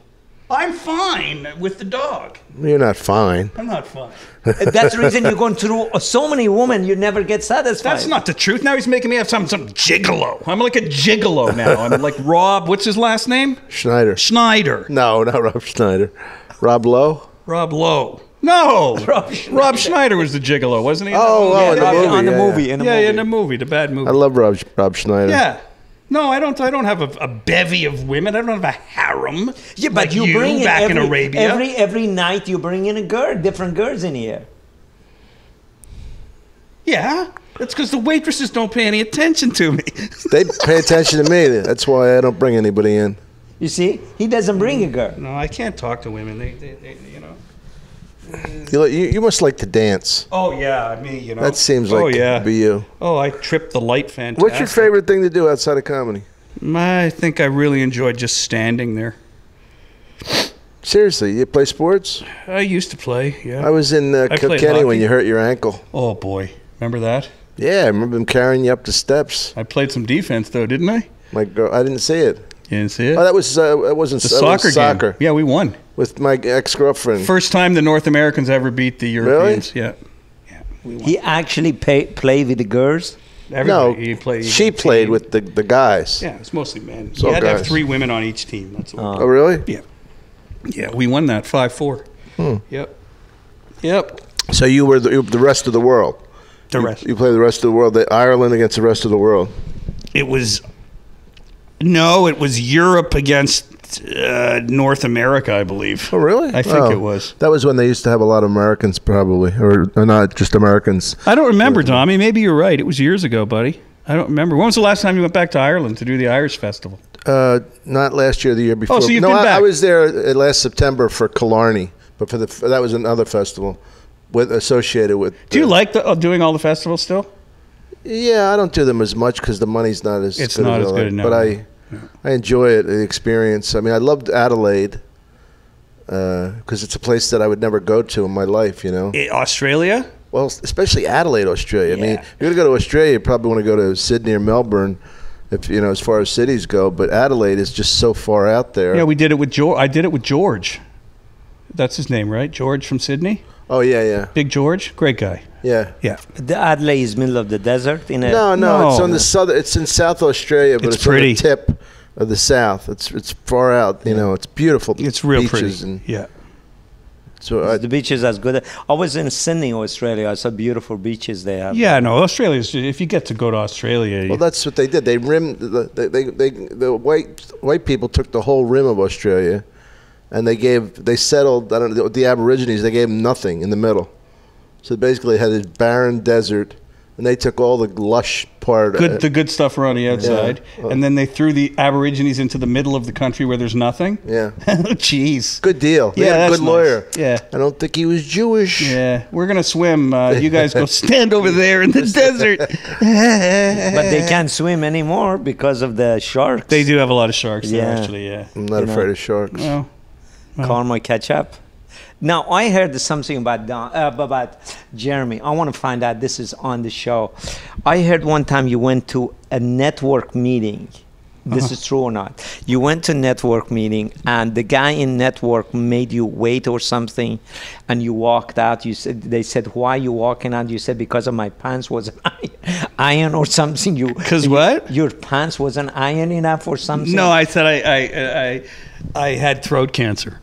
I'm fine with the dog. You're not fine. I'm not fine. That's the reason you're going through so many women. You never get satisfied. That's not the truth. Now he's making me have some gigolo. I'm like a gigolo now. I'm like Rob. What's his last name? Schneider. Schneider. No, not Rob Schneider. Rob Lowe? Rob Lowe. No. Rob Schneider was the gigolo, wasn't he? Oh, in the movie. on the yeah, movie. yeah. In the Yeah, movie. in the movie, the bad movie. I love Rob Schneider. Yeah. No, I don't have a bevy of women. I don't have a harem. Yeah, but like you bring in back every, in Arabia. every night. You bring in a girl, different girls in here. Yeah. That's because the waitresses don't pay any attention to me. They pay attention to me. That's why I don't bring anybody in. You see, he doesn't bring a girl. No, I can't talk to women. They you know. You must like to dance. Oh yeah, me. You know. That seems like Oh yeah. to be you. Oh, I tripped the light fantastic. What's your favorite thing to do outside of comedy? I think I really enjoyed just standing there. Seriously, you play sports? I used to play. Yeah. I was in I played Kilkenny when hockey. you hurt your ankle. Oh boy, remember that? Yeah, I remember them carrying you up the steps. I played some defense though, didn't I? My girl, I didn't see it. You didn't see it? Oh, that was it wasn't the that soccer was game. soccer Yeah, we won. with my ex-girlfriend. First time the North Americans ever beat the Europeans. Yeah. Yeah. We won. He actually played with the girls. No, Everybody, he played, she played with the guys. Yeah, it's mostly men. all You had to have guys. 3 women on each team. That's all. Oh, really? Yeah. Yeah, we won that 5-4. Yep. Yep. So you were the rest of the world. The rest. You played the rest of the world. Ireland against the rest of the world. It was Europe against North America, I believe. Oh, really? I think it was. That was when they used to have a lot of Americans, probably, or not just Americans. I don't remember, Tommy. Maybe you're right. It was years ago, buddy. I don't remember. When was the last time you went back to Ireland to do the Irish Festival? Not last year, the year before. so you've no, been back. I was there last September for Killarney, but that was another festival associated with. Do you like doing all the festivals still? Yeah, I don't do them as much because the money's not as. It's good not as as I good, like. no. But I enjoy it, the experience. I mean, I loved Adelaide because it's a place that I would never go to in my life. You know. Australia? Well, especially Adelaide, Australia. I mean, Yeah. if you're gonna go to Australia, you probably want to go to Sydney or Melbourne, if you know, as far as cities go. But Adelaide is just so far out there. Yeah, we did it with George. I did it with George. That's his name, right? George from Sydney. Oh yeah. Big George, great guy. Yeah. Yeah. The Adelaide is middle of the desert. No, No. it's on the southern. It's in South Australia, but It's it's on pretty. the tip of the south. It's far out. You know, it's beautiful. It's real beaches pretty. And Yeah. so The beaches as good. I was in Sydney, Australia. I saw beautiful beaches there. Yeah, no, Australia's. If you get to go to Australia, well, that's what they did. They rimmed the white people took the whole rim of Australia, and they settled. I don't know, the Aborigines. They gave them nothing in the middle, so basically they had this barren desert, and they took all the lush part. the good stuff around the outside, Yeah. and then they threw the Aborigines into the middle of the country where there's nothing. Yeah, Jeez. good deal. They Yeah, had a that's good nice. lawyer. Yeah. I don't think he was Jewish. Yeah, we're gonna swim. You guys go stand over there in the desert. But they can't swim anymore because of the sharks. They do have a lot of sharks there, Yeah. actually. Yeah. I'm not You know. afraid of sharks. Well, Karma catch up. Now I heard something about Jeremy. I want to find out. This is on the show. I heard one time you went to a network meeting. This is true or not? You went to network meeting, and the guy in network made you wait or something, and you walked out. You said they said, "Why are you walking out?" You said, "Because of my pants wasn't iron or something." You 'Cause what? Your pants wasn't iron enough or something. no, I said I had throat cancer.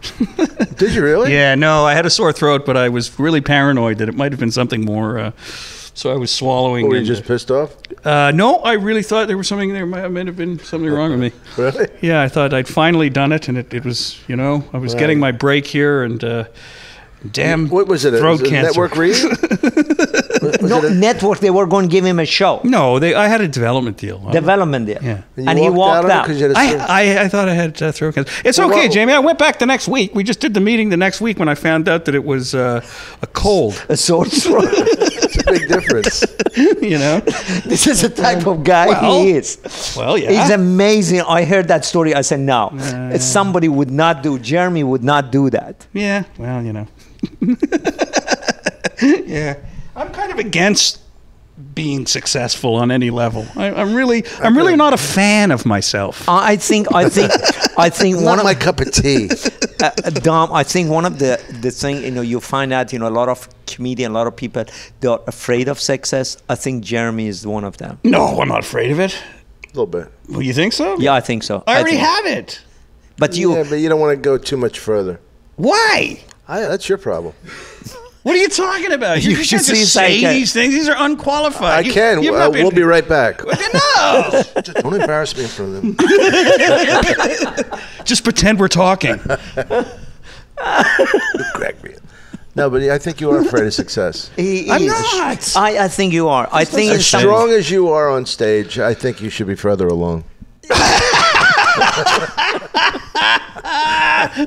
Did you really? Yeah, no, I had a sore throat, but I was really paranoid that it might have been something more. So I was swallowing. Were you and- just pissed off? No, I really thought there was something there. Might have been something wrong with me. Really? Yeah, I thought I'd finally done it, and it was, you know, I was getting my break here, and damn, What was it? throat Was it a cancer. network reading? No, network. They were going to give him a show. No, I had a development deal. Development there. Yeah. And he walked out. because you had a certain- I thought I had throat cancer. It's Well, okay, what- Jamie. I went back the next week. We just did the meeting the next week when I found out that it was a cold. A sore throat. It's a big difference. You know. This is the type of guy Well, he is. Well, yeah. He's amazing. I heard that story. I said, no, somebody would not do. Jeremy would not do that. Yeah. Well, you know. Yeah. I'm kind of against being successful on any level. I'm really not a fan of myself. I think one Not of my cup of tea. Dom. I think one of the thing, you know, you find out, you know, a lot of comedian, a lot of people, they're afraid of success. I think Jeremy is one of them. No, I'm not afraid of it. A little bit. Well, you think so? Yeah, I think so. I already think- have it. But you, Yeah, but you don't want to go too much further. Why? That's your problem. What are you talking about? You You should can't see just say psychic. these things. These are unqualified. I can. you've not been- We'll be right back. No. Don't embarrass me in front of them. Just pretend we're talking. Crack me. No, but I think you are afraid of success. I'm not. I think you are. I think As it's some- strong as you are on stage, I think you should be further along.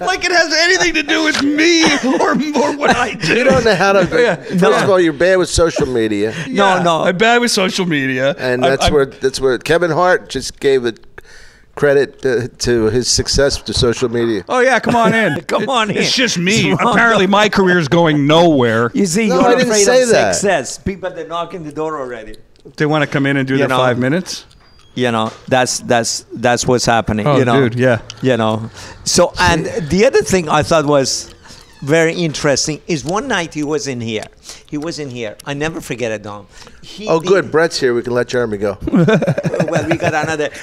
Like it has anything to do with me or what I do. You don't know how to. First of all, you're bad with social media, No. I'm bad with social media. and that's where Kevin Hart just gave it credit to his success to social media. Oh yeah, come on in. Come on in. It's just me. It's wrong. Apparently, my career's going nowhere. You see, No, you're I didn't afraid say of that. success. People, they're knocking the door already. They want to come in and do their know. 5 minutes. You know, that's what's happening. Oh, you know, dude, yeah. You know, so and the other thing I thought was very interesting is one night he was in here. He was in here. I never forget it, Dom. Oh, good. Brett's here. We can let Jeremy go. Well, we got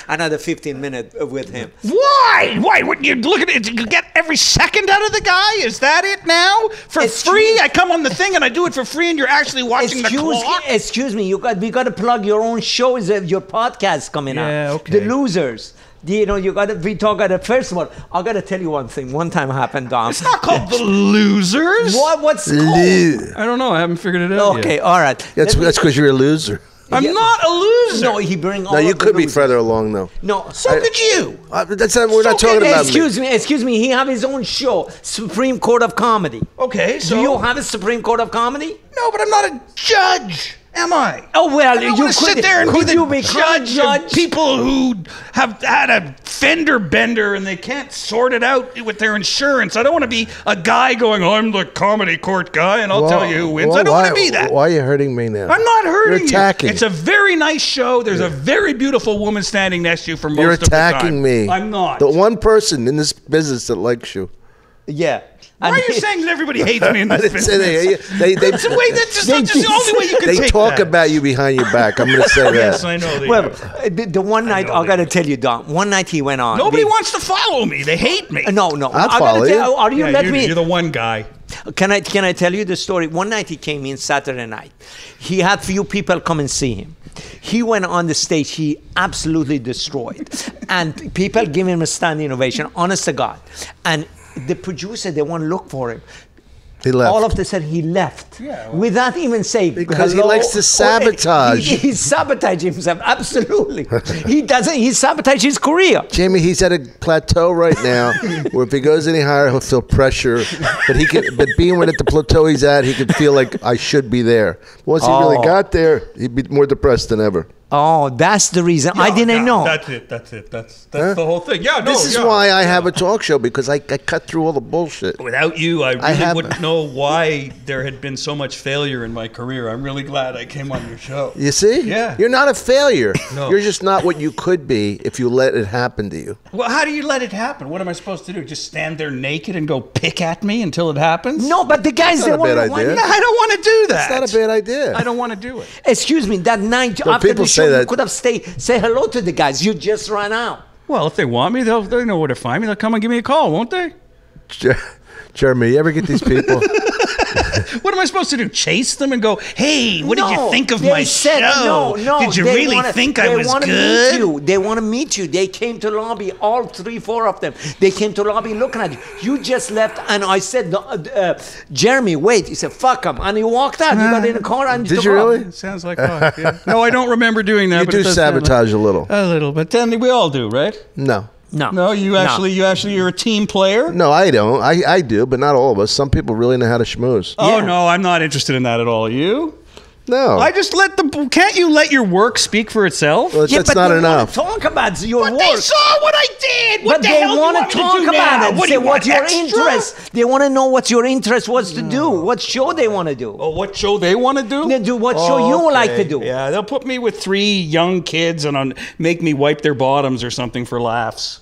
another 15 minutes with him. Why? Why? What you look at it? You get every second out of the guy? Is that it now? For It's free? true. I come on the thing and I do it for free, and you're actually watching the clock. Excuse me. We got to plug your own show. Is your podcast coming out? Yeah, okay. The Losers. You know, you got to. We talk at the first one. I got to tell you one thing. One time happened, Dom. It's not called The Losers. What's called? I don't know. I haven't figured it out Okay, yet. all right. That's because you're a loser. I'm not a loser. No, he bring all No, you of the could be losers. further along though. No, So could you. That's not, we're not talking about me. Excuse me. He have his own show, Supreme Court of Comedy. Okay, so Do you have a Supreme Court of Comedy? no, but I'm not a judge. Am I? Oh well, I don't you want to could sit there and be could the you become judge of people who have had a fender bender and they can't sort it out with their insurance. I don't want to be a guy going, I'm the comedy court guy and I'll tell you who wins. I don't want to be that. Why are you hurting me now? I'm not hurting You're attacking. you. It's a very nice show. There's a very beautiful woman standing next to you for most You're of the time. attacking me. I'm not. The one person in this business that likes you. Yeah. Why are you saying that everybody hates me in I this didn't say business? they That's the way. That's just the only way you can they take talk that. about you behind your back. I'm going to say that. Yes, I know. They Well, do. the one night know I they got to do. tell you, Dom. One night he went on. Nobody wants to follow me. They hate me. No. I'll I follow gotta you. tell. Are you let me? You're the one guy. Can I tell you the story? One night he came in Saturday night. He had few people come and see him. He went on the stage. He absolutely destroyed, and people give him a standing ovation. Honest to God, and the producer they want to look for him. He left. All of a sudden he left without even saying Because he hello likes to or- sabotage. He sabotaged himself. Absolutely, he doesn't. He sabotaged his career. Jamie, he's at a plateau right now where if he goes any higher, he'll feel pressure. But being at the plateau he's at, he could feel like I should be there. Once he really got there, he'd be more depressed than ever. Oh, that's the reason. I didn't know. That's it. That's the whole thing. Yeah, no. This is why I have a talk show, because I cut through all the bullshit. Without you, I really have- wouldn't know why there had been so much failure in my career. I'm really glad I came on your show. You see? Yeah. You're not a failure. No. You're just not what you could be if you let it happen to you. Well, how do you let it happen? What am I supposed to do? Just stand there naked and go pick at me until it happens? No, but the guys That's they not a want bad to. idea. No, I don't want to do that. It's not a bad idea. I don't want to do it. Excuse me. That night after people the say show, you that- could have stayed. Say hello to the guys. You just ran out. Well, if they want me, they know where to find me. They'll come and give me a call, won't they? Jeremy, you ever get these people? What am I supposed to do? Chase them and go, hey, what did you think of they my said, show? No, Did you they really wanna- think I was They want to good? meet you. They want to meet you. They came to lobby, all 3-4 of them. They came to lobby looking at you. You just left, and I said, Jeremy, wait. He said, fuck him. And he walked out. You got in the car and Did took you off. really? It sounds like fun. Yeah. No, I don't remember doing that. You but do it does sound like- sabotage a little. A little, but then we all do, right? No. No, you're a team player. No, I don't. I do, but not all of us. Some people really know how to schmooze. Oh Yeah. no, I'm not interested in that at all. You? No. I just can't you let your work speak for itself? Well, Yeah, that's but not they enough. want to talk about your But work. they saw what I did. What But the they hell do you want want to me talk do about now? it. What do Say you what want, your extra? interest. They want to know what your interest was to do. What show they want to do. Oh, what show they want to do? They do what show you like to do. Yeah, they'll put me with 3 young kids and make me wipe their bottoms or something for laughs.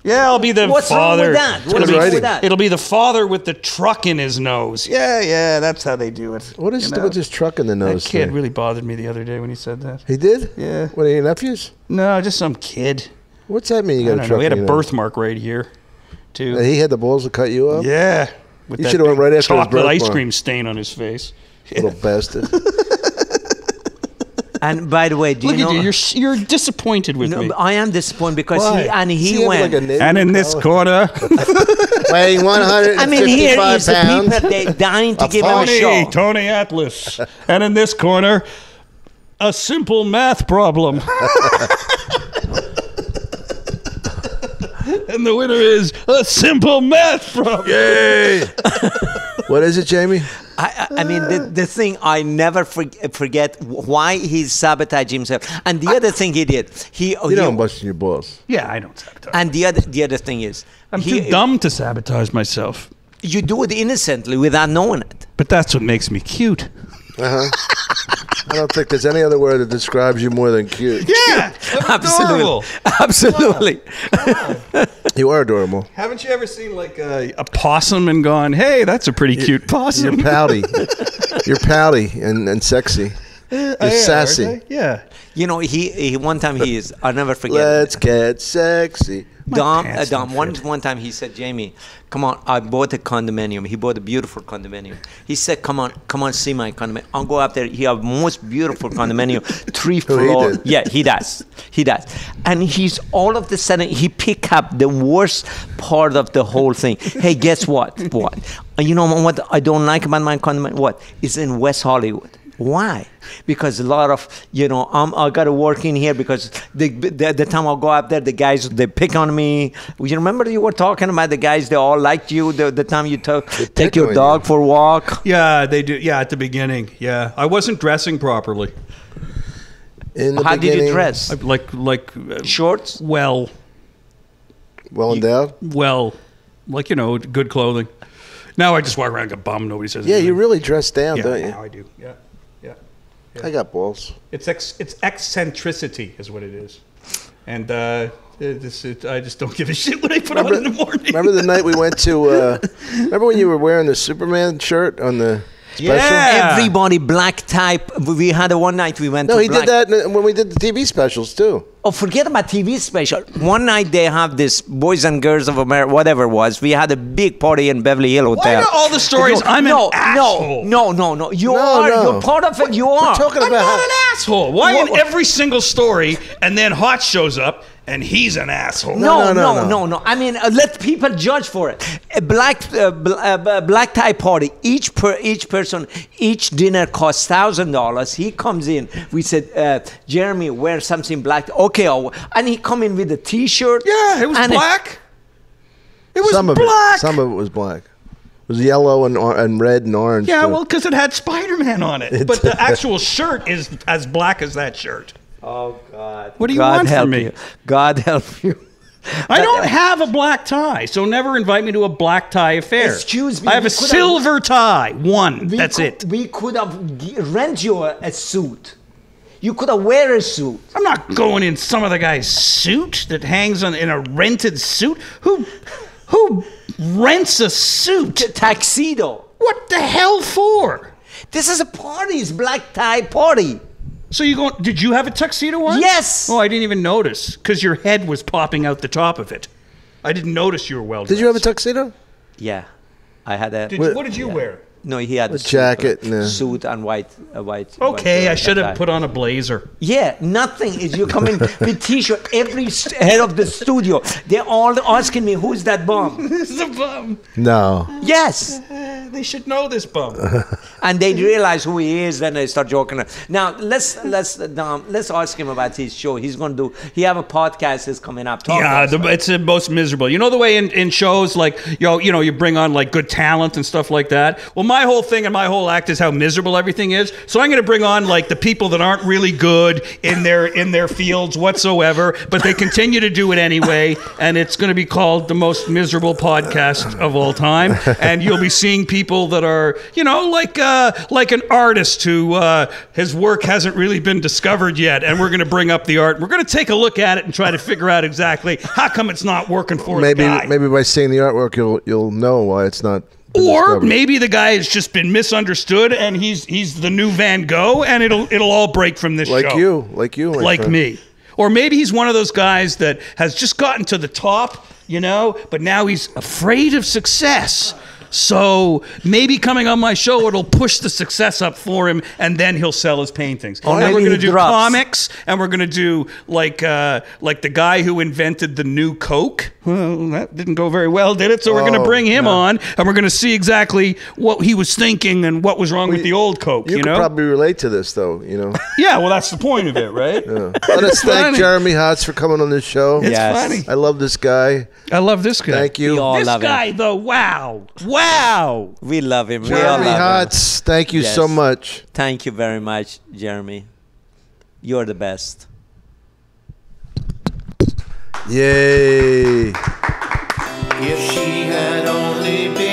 Yeah, I'll be the What's wrong father. with that? It'll What's be- wrong with that? It'll be the father with the truck in his nose. Yeah, that's how they do it. What is You know? with this truck in the That nose kid thing? really bothered me the other day when he said that. He did? Yeah. What, are your nephews? No, just some kid. What's that mean? You I got a don't truck know. He had in a your nose? birthmark right here, too. He had the balls to cut you up? Yeah. With You that should've went big right after his chocolate ice birthmark. cream stain on his face. Little bastard. And by the way, do Look you know? at you. You're disappointed with No, me. I am disappointed because Why? he See him went. like a Native And in this color? corner, Weighing 155 I mean, here is the pounds. people they dying to give him a Tony, show. Tony Atlas. And in this corner, a simple math problem. And the winner is a simple math problem. Yay! What is it, Jamie? I mean, the thing I never forget why he sabotaged himself. And the other thing he did, You know I'm busting your balls. Yeah, I don't sabotage. and the other thing is, I'm too dumb to sabotage myself. You do it innocently without knowing it. But that's what makes me cute. I don't think there's any other word that describes you more than cute. Yeah, adorable. Absolutely. You are adorable. Haven't you ever seen like a possum and gone, hey, that's a pretty cute possum? You're pouty. You're pouty and sexy. You're sassy. Yeah. You know, he one time I'll never forget. Let's get sexy. Dom, pants Dom don't one time he said, Jamie, come on, I bought a condominium. He bought a beautiful condominium. He said, come on, see my condominium. I'll go up there. He have most beautiful condominium, 3 floors. did? Yeah, he does. And he's all of a sudden, he pick up the worst part of the whole thing. Hey, guess what? You know what I don't like about my condominium? What? It's in West Hollywood. Why? Because a lot of, I got to work in here because the time I go up there, the guys, they pick on me. You remember you were talking about the guys, they all liked you the time you take your dog for a walk? Yeah, they do. Yeah, at the beginning. Yeah. I wasn't dressing properly. How did you dress? Like shorts? Well endowed? Well, good clothing. Now I just walk around like a bum. Nobody says anything. You really dress down, don't you? Now I do. Yeah. I got balls. It's eccentricity is what it is. And I just don't give a shit what I put on in the morning. Remember the night we went to, remember when you were wearing the Superman shirt on the special? Yeah. Everybody black type. We had one night we went to he black. did that when we did the TV specials too. Oh, forget about TV special. One night they have this Boys and Girls of America, whatever it was. We had a big party in Beverly Hills Hotel. Why are all the stories I'm an asshole? No. You're part of it. You are. We're talking I'm about not an asshole. Why in every single story and then Hotz shows up and he's an asshole? No. I mean, let people judge for it. A black tie party. Each person, each dinner costs $1,000. He comes in. We said, Jeremy, wear something black. Okay, and he come in with a T-shirt. Yeah, it was black. It was some black. Some of it was black. It was yellow and red and orange. Yeah, too. well, because it had Spider-Man on it. But the actual shirt is as black as that shirt. Oh, God. What do you want from me? You. God help you. I don't have a black tie, so never invite me to a black tie affair. Excuse me. I have a silver tie. That's it. We could have rent you a suit. You could have wear a suit. I'm not going in some other guy's suit that hangs in a rented suit. Who rents a suit? Tuxedo. What the hell for? This is a party. It's black tie party. So did you have a tuxedo on? Yes. Oh, I didn't even notice because your head was popping out the top of it. I didn't notice you were well dressed. Did you have a tuxedo? Yeah. I had a... What did you wear? No, he had a jacket and a suit and white. Okay, I should have put on a blazer. Yeah, nothing is. You come in with T-shirt. Every head of the studio, they're all asking me, "Who's that bum?" This is a bum. No. Yes. They should know this bum. And they realize who he is, then they start joking. Now let's ask him about his show. He have a podcast that's coming up. It's the most miserable. You know the way in shows like you bring on like good talent and stuff like that. Well, my whole thing and my whole act is how miserable everything is. So I'm going to bring on like the people that aren't really good in their fields whatsoever, but they continue to do it anyway. And it's going to be called the most miserable podcast of all time. And you'll be seeing people that are, like an artist who his work hasn't really been discovered yet. And we're going to bring up the art. We're going to take a look at it and try to figure out exactly how come it's not working for the guy. Maybe by seeing the artwork, you'll know why it's not. Or maybe the guy has just been misunderstood and he's the new Van Gogh and it'll all break from this show. Like you, like friend. Me. Or maybe he's one of those guys that has just gotten to the top, but now he's afraid of success. So maybe coming on my show, it'll push the success up for him, and then he'll sell his paintings. Or and we're going to do drops. comics, and we're going to do like the guy who invented the new Coke. Well, that didn't go very well, did it? So we're going to bring him on, and we're going to see exactly what he was thinking and what was wrong with the old Coke. You could probably relate to this, though. Yeah, well, that's the point of it, right? Yeah. Let us thank Jeremy Hotz for coming on this show. It's funny. I love this guy. I love this guy. Thank you. This guy, though, wow. We love him. Jeremy Hotz, thank you so much. Thank you very much, Jeremy. You're the best. Yay. If she had only been